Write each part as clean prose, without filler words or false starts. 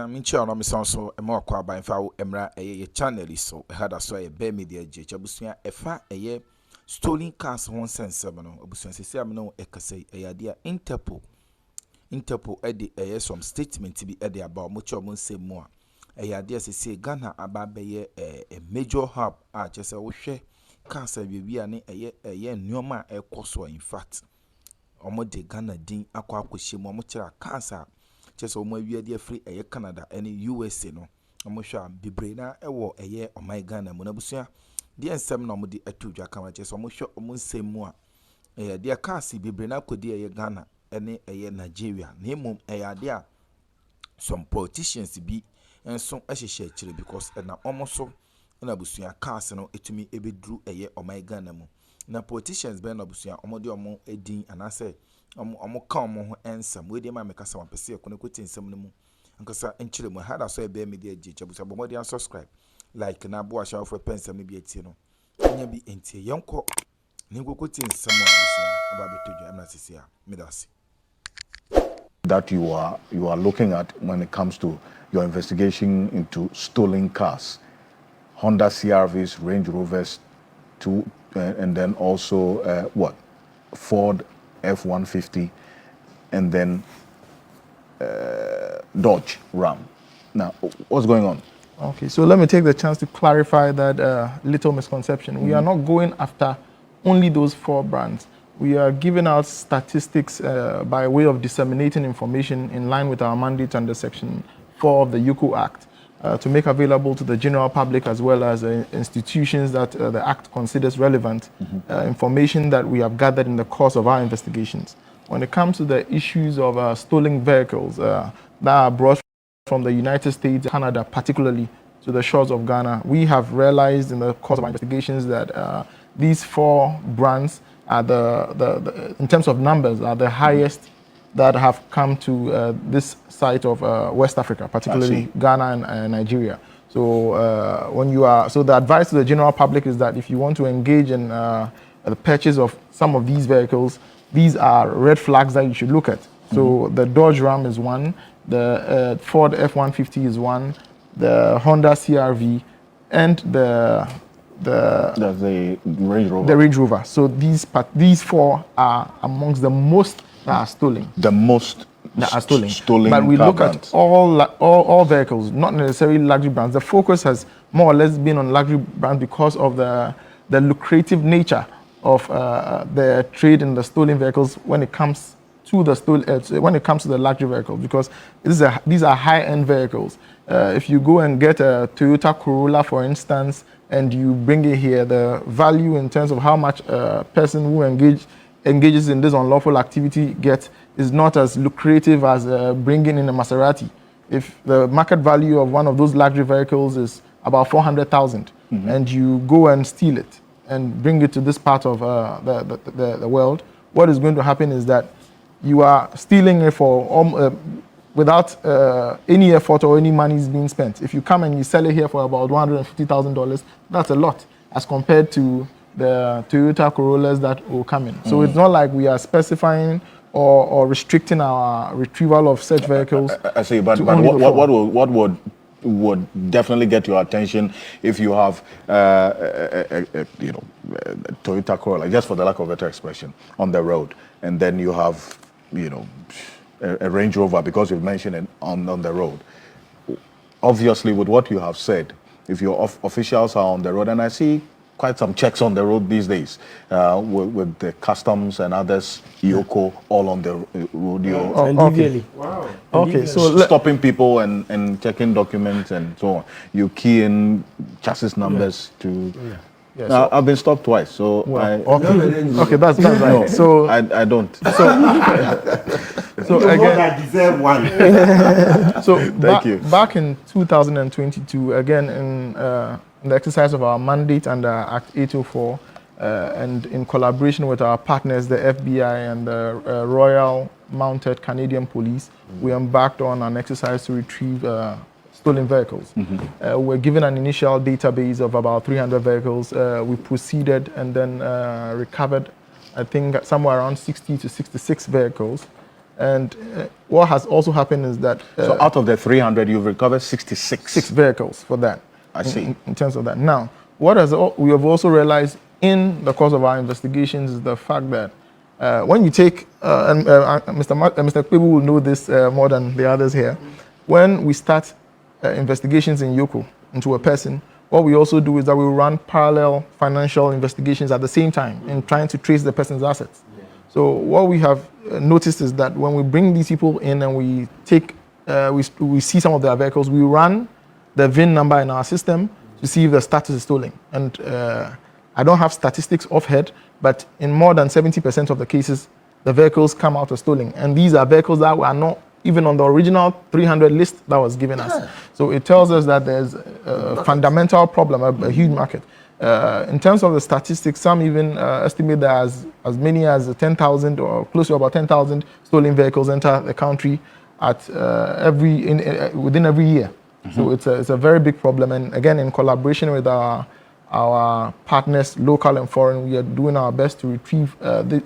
abusua mincha no me so e ma kwa ban fa emra eye channel so hada so e be media je abusua e fa eye stolen cars won sense no abusua sese am no e kase e yade Interpol e de eye some statement bi e de about mo cho mo nsem mo a e yade sese Ghana aba be ye a major hub a chese wo hwe cars bia ne eye nneoma e koso in fact omo de Ghana din akwa akohye mo mo kira cars a chese omo awiade free eye Canada ene USA no omo hwa bibre na ewo eye omai Ghana mo na busua de ensem na omo de atudwa kama chese omo hwa omo nsem mu a de cars bibre na kodi eye Ghana ene eye Nigeria na emom ade a some politicians bi enso ehye chire because na omo so na busua cars no etumi ebedru eye omai Ghana mu na politicians be na busua omo de omo edin anase omo ka omo ho ensam we de ma meka sa wampese ekone kweti ensam no mu ankasa enchire mu hada so ebe media je busua bo mo de subscribe like na bo ahia for pensam no bi etie no nya bi entie yenko ne kweti ensam a busua aba betodwa amna sisi a medasi that you are looking at when it comes to your investigation into stolen cars, Honda CR-Vs, Range Rovers, and then also Ford F-150, and then Dodge Ram. Now, what's going on? Okay, so let me take the chance to clarify that little misconception. We are not going after only those 4 brands. We are giving out statistics by way of disseminating information in line with our mandate under Section 4 of the UCO Act to make available to the general public as well as institutions that the Act considers relevant information that we have gathered in the course of our investigations. When it comes to the issues of stolen vehicles that are brought from the United States, Canada particularly, to the shores of Ghana, we have realized in the course of our investigations that these 4 brands are in terms of numbers, are the highest that have come to this site of West Africa, particularly Ghana and Nigeria. So so the advice to the general public is that if you want to engage in the purchase of some of these vehicles, these are red flags that you should look at. So the Dodge Ram is one, the Ford F-150 is one, the Honda CR-V, and the Range Rover. The Range Rover. So these 4 are amongst the most that are stolen. The most that are stolen. But we look brands. at all vehicles, not necessarily luxury brands. The focus has more or less been on luxury brands because of the lucrative nature of the trade in the stolen vehicles when it comes to the luxury vehicles, because these are high-end vehicles. If you go and get a Toyota Corolla, for instance, and you bring it here, the value in terms of how much a person who engages in this unlawful activity gets is not as lucrative as bringing in a Maserati. If the market value of one of those luxury vehicles is about 400,000, and you go and steal it and bring it to this part of the world, what is going to happen is that you are stealing it for without any effort or any money is being spent. If you come and you sell it here for about $150,000, that's a lot as compared to the Toyota Corollas that will come in. So it's not like we are specifying or restricting our retrieval of such vehicles. I see, but what would definitely get your attention if you have Toyota Corolla, just for the lack of a better expression, on the road, and then you have a Range Rover, because you've mentioned it on the road. Obviously, with what you have said, if your officials are on the road, and I see quite some checks on the road these days with the customs and others, Yoko, all on the road. Okay. Wow. Okay, so stopping people and checking documents and so on. You key in chassis numbers to. Yeah. Yeah, so I've been stopped twice, so okay, that's right. No, so I don't. So again, I deserve one. So back in 2022, again in the exercise of our mandate under Act 804, and in collaboration with our partners, the FBI and the Royal Mounted Canadian Police, we embarked on an exercise to retrieve stolen vehicles. We're given an initial database of about 300 vehicles. We proceeded and then recovered, I think, somewhere around 60 to 66 vehicles. And what has also happened is that... so out of the 300, you've recovered 66? 6 vehicles for that. I see. In terms of that. Now, we have also realized in the course of our investigations is the fact that when you take, and Mr. Kpebu will know this more than the others here, when we start investigations in Yoko into a person, what we also do is that we run parallel financial investigations at the same time in trying to trace the person's assets. So what we have noticed is that when we bring these people in and we take, we see some of their vehicles, we run the VIN number in our system to see if the status is stolen. And I don't have statistics off head, but in more than 70% of the cases, the vehicles come out as stolen. And these are vehicles that were not even on the original 300 list that was given us. So it tells us that there's a fundamental problem, a huge market. In terms of the statistics, some even estimate that as many as 10,000 or close to about 10,000 stolen vehicles enter the country at within every year. So it's a very big problem. And again, in collaboration with our partners, local and foreign, we are doing our best to retrieve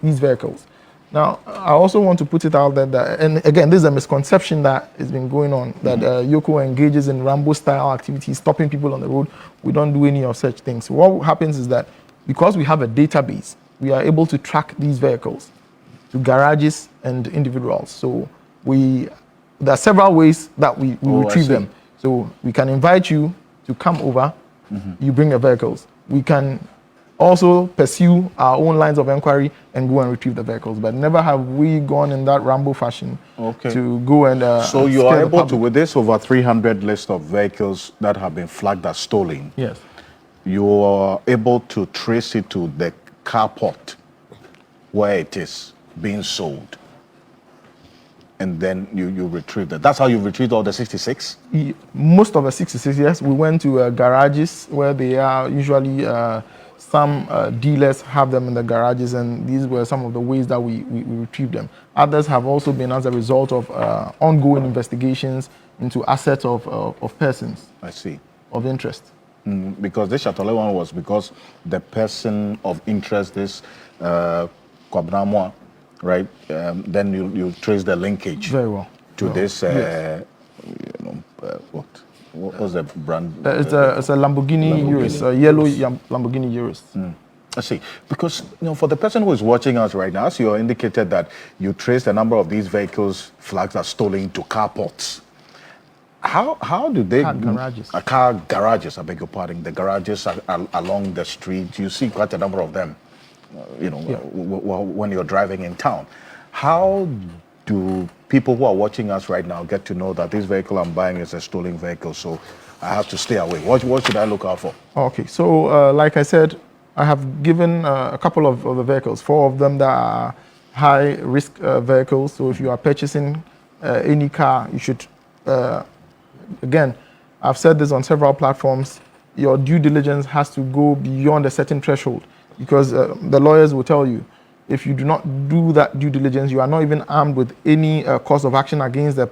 these vehicles. Now, I also want to put it out there that, and again, this is a misconception that has been going on, that Yoko engages in Rambo-style activities, stopping people on the road. We don't do any of such things. What happens is that because we have a database, we are able to track these vehicles to garages and individuals. So there are several ways that we retrieve them. So we can invite you to come over, you bring your vehicles. We can also pursue our own lines of inquiry and go and retrieve the vehicles. But never have we gone in that Rambo fashion to go and so you are able to, with this over 300 list of vehicles that have been flagged as stolen, yes, you are able to trace it to the carport where it is being sold. And then you retrieve that. That's how you retrieved all the 66? Most of the 66, yes. We went to garages where they are usually... some dealers have them in the garages, and these were some of the ways that we retrieved them. Others have also been as a result of ongoing investigations into assets of persons. I see. Of interest. Because this Chatole one was because the person of interest, this Kwabnamwa, right? Then you trace the linkage. Very well. To this, yes. What was the brand? It's a Lamborghini Urus, a yellow Lamborghini Urus. I see. Because for the person who is watching us right now, as you indicated that you traced a number of these vehicles flags are stolen to carports. How do they? Car garages. I beg your pardon. The garages are along the street. You see quite a number of them. When you're driving in town. How do people who are watching us right now get to know that this vehicle I'm buying is a stolen vehicle, so I have to stay away? What should I look out for? Okay, so like I said, I have given a couple of the vehicles, 4 of them that are high-risk vehicles. So if you are purchasing any car, you should, again, I've said this on several platforms, your due diligence has to go beyond a certain threshold, because the lawyers will tell you, if you do not do that due diligence, you are not even armed with any cause of action against the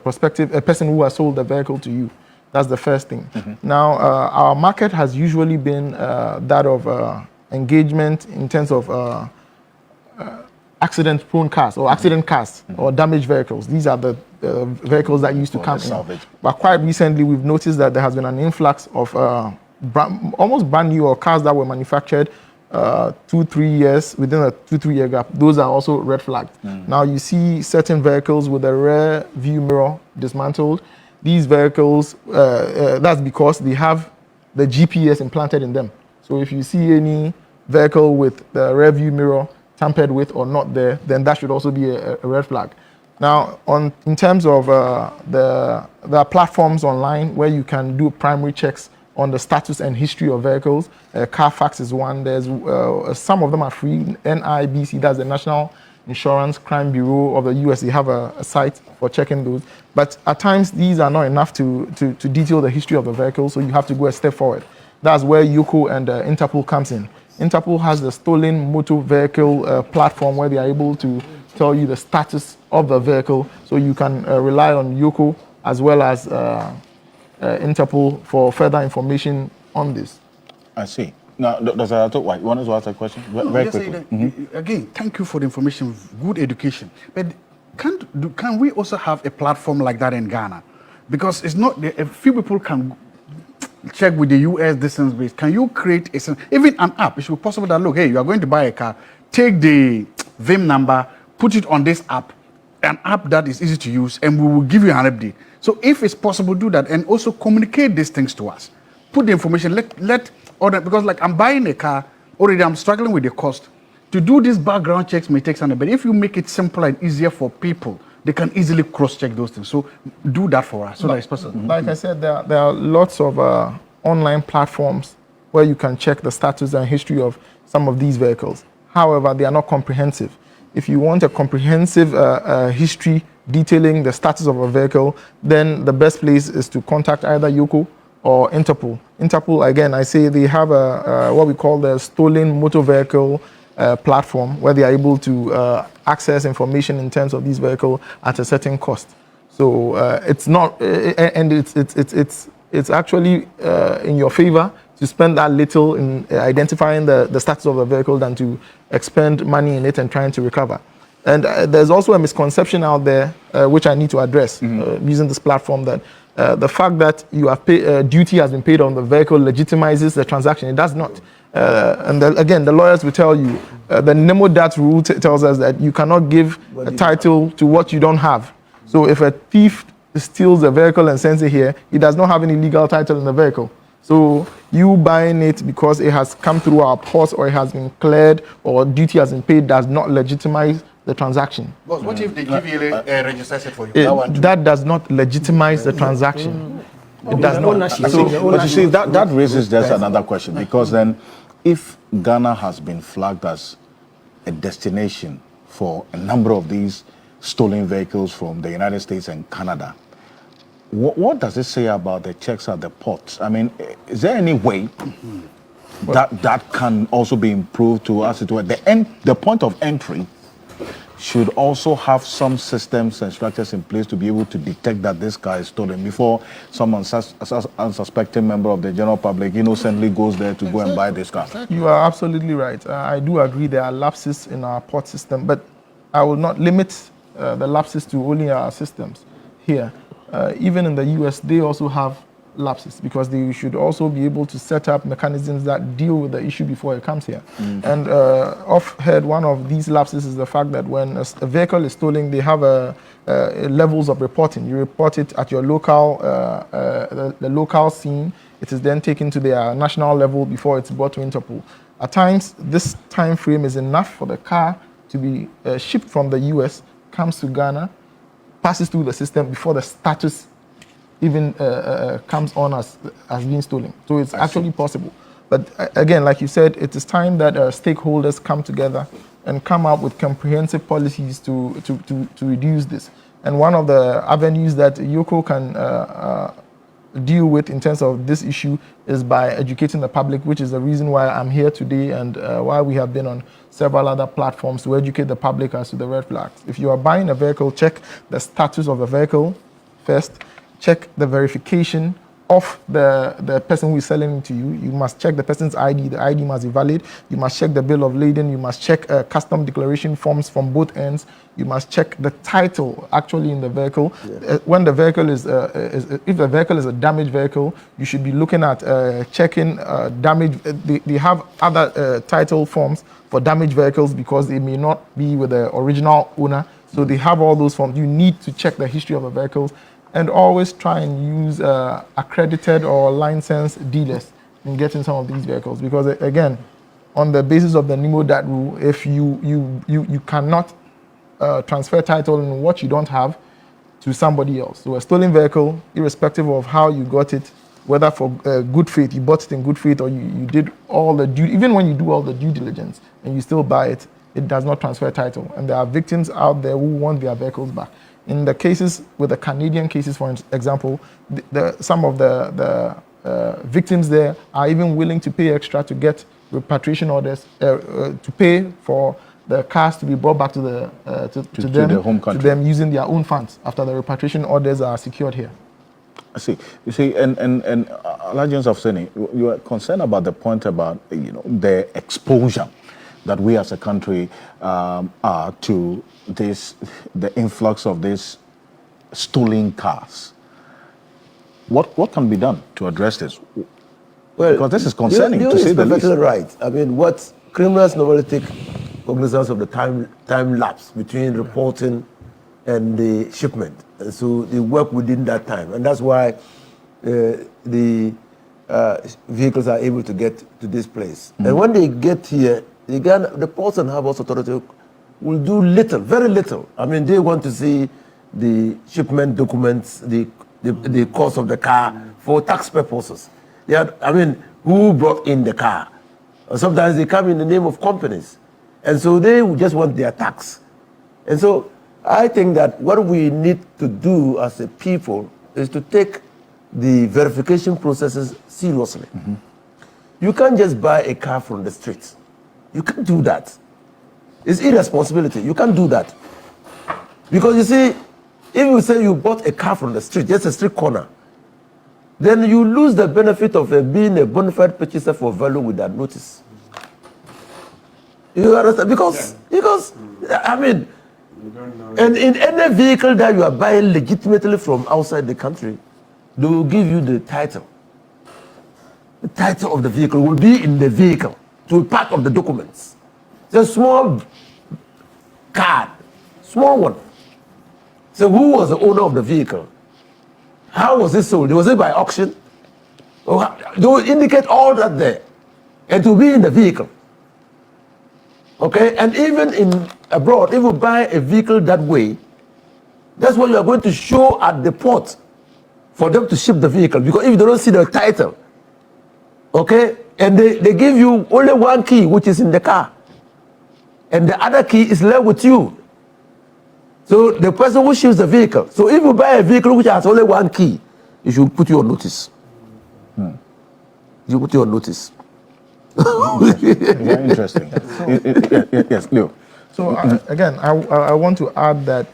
prospective person who has sold the vehicle to you. That's the first thing. Now, our market has usually been that of engagement in terms of accident-prone cars or accident cars or damaged vehicles. These are the vehicles that used to come in. But quite recently, we've noticed that there has been an influx of almost brand new or cars that were manufactured 2-3 years, within a 2-3 year gap. Those are also red flagged. Now you see certain vehicles with a rear view mirror dismantled. These vehicles, that's because they have the GPS implanted in them. So if you see any vehicle with the rear view mirror tampered with or not there, then that should also be a red flag. Now, in terms of there are platforms online where you can do primary checks on the status and history of vehicles. Carfax is one. There's some of them are free. NIBC, that's the National Insurance Crime Bureau of the US. They have a site for checking those. But at times, these are not enough to detail the history of the vehicle, so you have to go a step forward. That's where Yoko and Interpol comes in. Interpol has the stolen motor vehicle platform where they are able to tell you the status of the vehicle, so you can rely on Yoko as well as Interpol for further information on this. I see. Now, Dr. Ato, you want to ask a question? Very quickly. Again, thank you for the information, good education. But can we also have a platform like that in Ghana? Because it's not a few people can check with the US distance base. Can you create even an app? It should be possible that look, hey, you are going to buy a car, take the VIN number, put it on this app, an app that is easy to use, and we will give you an update. So if it's possible, do that, and also communicate these things to us. Put the information. Let order, because like I'm buying a car already, I'm struggling with the cost. To do these background checks may take some, but if you make it simpler and easier for people, they can easily cross-check those things. So do that for us, so that it's possible. Like I said, there are lots of online platforms where you can check the status and history of some of these vehicles. However, they are not comprehensive. If you want a comprehensive history detailing the status of a vehicle, then the best place is to contact either Yoko or Interpol. Interpol, again, I say they have what we call the stolen motor vehicle platform, where they are able to access information in terms of these vehicles at a certain cost. So it's not, and it's actually in your favor to spend that little in identifying the status of the vehicle than to expend money in it and trying to recover. And there's also a misconception out there, which I need to address using this platform, that the fact that you have duty has been paid on the vehicle legitimizes the transaction. It does not. And again, the lawyers will tell you, the Nemo Dat rule tells us that you cannot give a title to what you don't have. So if a thief steals a vehicle and sends it here, he does not have any legal title in the vehicle. So you buying it because it has come through our ports or it has been cleared or duty has been paid does not legitimize the transaction. But what if they give you a register for you? That does not legitimize the transaction. It does not. So, but you see, that raises just another question, because then if Ghana has been flagged as a destination for a number of these stolen vehicles from the United States and Canada, what does it say about the checks at the ports? I mean, is there any way that can also be improved to us? The point of entry should also have some systems and structures in place to be able to detect that this car is stolen before some unsuspecting member of the general public innocently goes there to go and buy this car. You are absolutely right. I do agree there are lapses in our port system, but I will not limit the lapses to only our systems here. Even in the US, they also have lapses, because they should also be able to set up mechanisms that deal with the issue before it comes here. And off-head, one of these lapses is the fact that when a vehicle is stolen, they have levels of reporting. You report it at your local, the local scene. It is then taken to their national level before it's brought to Interpol. At times, this time frame is enough for the car to be shipped from the US, comes to Ghana, passes through the system before the status even comes on as being stolen. So it's actually possible. But again, like you said, it is time that stakeholders come together and come up with comprehensive policies to reduce this. And one of the avenues that Yoko can deal with in terms of this issue is by educating the public, which is the reason why I'm here today and why we have been on several other platforms to educate the public as to the red flags. If you are buying a vehicle, check the status of the vehicle first. Check the verification of the person who is selling it to you. You must check the person's ID. The ID must be valid. You must check the bill of lading. You must check custom declaration forms from both ends. You must check the title actually in the vehicle. When the vehicle is if the vehicle is a damaged vehicle, you should be looking at checking damage. They have other title forms for damaged vehicles because they may not be with the original owner. So they have all those forms. You need to check the history of the vehicles. And always try and use accredited or licensed dealers in getting some of these vehicles. Because again, on the basis of the Nemo Dat rule, if you cannot transfer title in what you don't have to somebody else. So a stolen vehicle, irrespective of how you got it, whether for good faith, you bought it in good faith, or you did all the even when you do all the due diligence and you still buy it, it does not transfer title. And there are victims out there who want their vehicles back. In the cases, with the Canadian cases, for example, some of the victims there are even willing to pay extra to get repatriation orders, to pay for the cars to be brought back to their home country, to them using their own funds after the repatriation orders are secured here. I see. You see, and Alliance of Seni, you are concerned about the point about the exposure that we as a country are to the influx of these stolen cars. What can be done to address this? Well, because this is concerning, to say the least. Right. I mean, what criminals normally take cognizance of the time lapse between reporting and the shipment, and so they work within that time, and that's why the vehicles are able to get to this place. And when they get here, the Ports and Harbors Authority will do little, very little. I mean, they want to see the shipment documents, the cost of the car for tax purposes. Who brought in the car? Or sometimes they come in the name of companies. And so they just want their tax. And so I think that what we need to do as a people is to take the verification processes seriously. You can't just buy a car from the streets. You can't do that. It's irresponsibility. You can't do that. Because you see, if you say you bought a car from the street, just a street corner, then you lose the benefit of being a bona fide purchaser for value with that notice. You understand? Because I mean, and in any vehicle that you are buying legitimately from outside the country, they will give you the title. The title of the vehicle will be in the vehicle, to be part of the documents. It's a small card, small one. So who was the owner of the vehicle? How was it sold? Was it by auction? They will indicate all that there. And to be in the vehicle. Okay? And even in abroad, if you buy a vehicle that way, that's what you are going to show at the port for them to ship the vehicle. Because if they don't see the title, okay, and they give you only one key, which is in the car, and the other key is left with you. So the person who ships the vehicle. So if you buy a vehicle which has only one key, you should put you on notice. You put you on notice. Very interesting. Yes, Leo. So again, I want to add that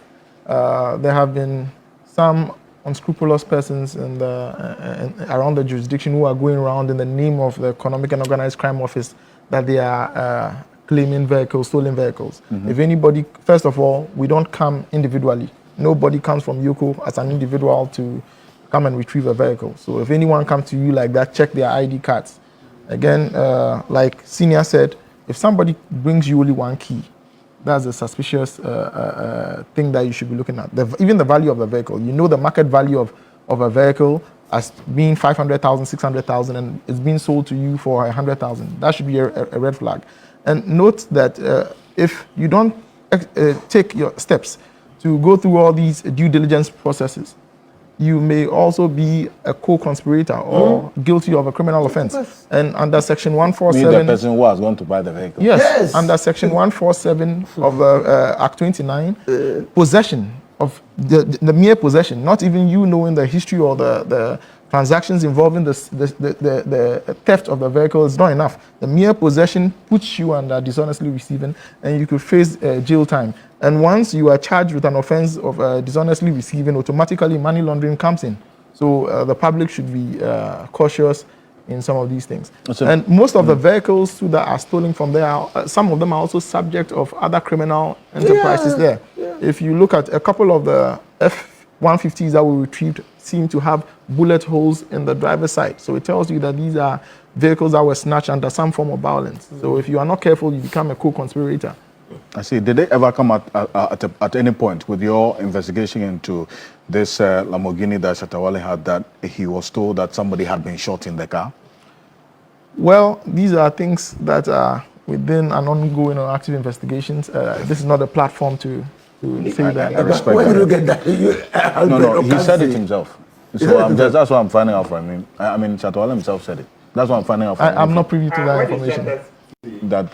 there have been some unscrupulous persons around the jurisdiction who are going around in the name of the Economic and Organized Crime Office that they are claiming vehicles, stolen vehicles. If anybody, first of all, we don't come individually. Nobody comes from Yoko as an individual to come and retrieve a vehicle. So if anyone comes to you like that, check their ID cards. Again, like Senior said, if somebody brings you only one key, that's a suspicious thing that you should be looking at. Even the value of the vehicle. You know the market value of a vehicle as being 500,000, 600,000, and it's being sold to you for 100,000. That should be a red flag. And note that if you don't take your steps to go through all these due diligence processes, you may also be a co-conspirator or guilty of a criminal offense. And under Section 147... Mean the person who was going to buy the vehicle. Yes. Under Section 147 of Act 29, possession of the mere possession, not even you knowing the history or the transactions involving the theft of the vehicle is not enough. The mere possession puts you under dishonestly receiving, and you could face jail time. And once you are charged with an offense of dishonestly receiving, automatically money laundering comes in. So the public should be cautious in some of these things. And most of the vehicles too that are stolen from there, some of them are also subject of other criminal enterprises there. If you look at a couple of the F-150s that were retrieved, seem to have bullet holes in the driver's side. So it tells you that these are vehicles that were snatched under some form of violence. So if you are not careful, you become a co-conspirator. I see. Did they ever come at any point with your investigation into this Lamborghini that Shatawale had that he was told that somebody had been shot in the car? Well, these are things that are within an ongoing or active investigations. This is not a platform to say that. I respect Where that. did you get that? No, he said it himself. So that's what I'm finding out from him. I mean, Shatawale himself said it. That's what I'm finding out from him. I'm not privy to that information. That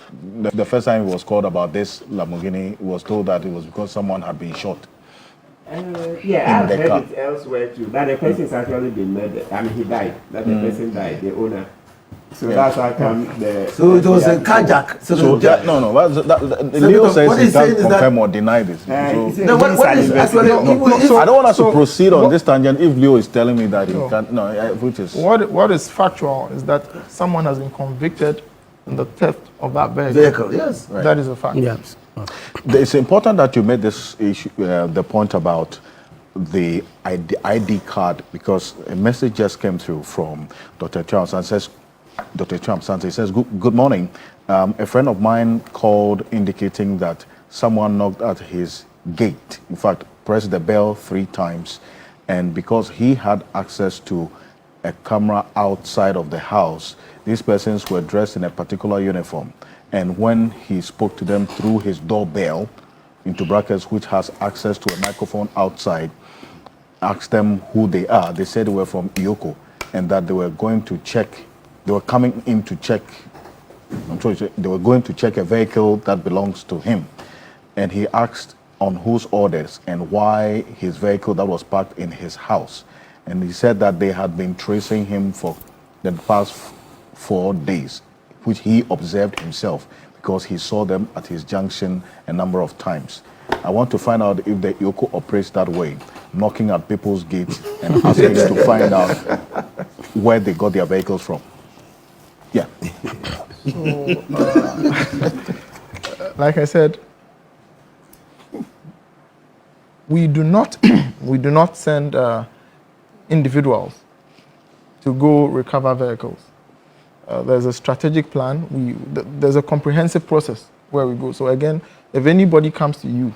the first time he was called about this Lamborghini, he was told that it was because someone had been shot. Yeah, I've heard it elsewhere too. That the person has actually been murdered. I mean, he died. That the person died, the owner. So that's how come the... So it was a carjack. So Leo says he can't confirm or deny this. What is actually... I don't want us to proceed on this tangent if Leo is telling me that he can't... No, which is... What is factual is that someone has been convicted in the theft of that Vehicle, yes. Right. That is a fact. Yes. It's important that you made this issue, the point about the ID card, because a message just came through from Dr. Charles and says, Dr. Champ-Sante says, good morning. A friend of mine called indicating that someone knocked at his gate. In fact, pressed the bell 3 times. And because he had access to a camera outside of the house, these persons were dressed in a particular uniform. And when he spoke to them through his doorbell, into brackets, which has access to a microphone outside, asked them who they are. They said they were from Iyoko and that they were going to check, they were coming in to check, I'm sorry, they were going to check a vehicle that belongs to him. And he asked on whose orders and why his vehicle that was parked in his house. And he said that they had been tracing him for the past 4 days, which he observed himself because he saw them at his junction a number of times. I want to find out if the Iyoko operates that way, knocking at people's gates and asking to find out where they got their vehicles from. Yeah. So, like I said, we do not send individuals to go recover vehicles. There's a strategic plan. There's a comprehensive process where we go. So again, if anybody comes to you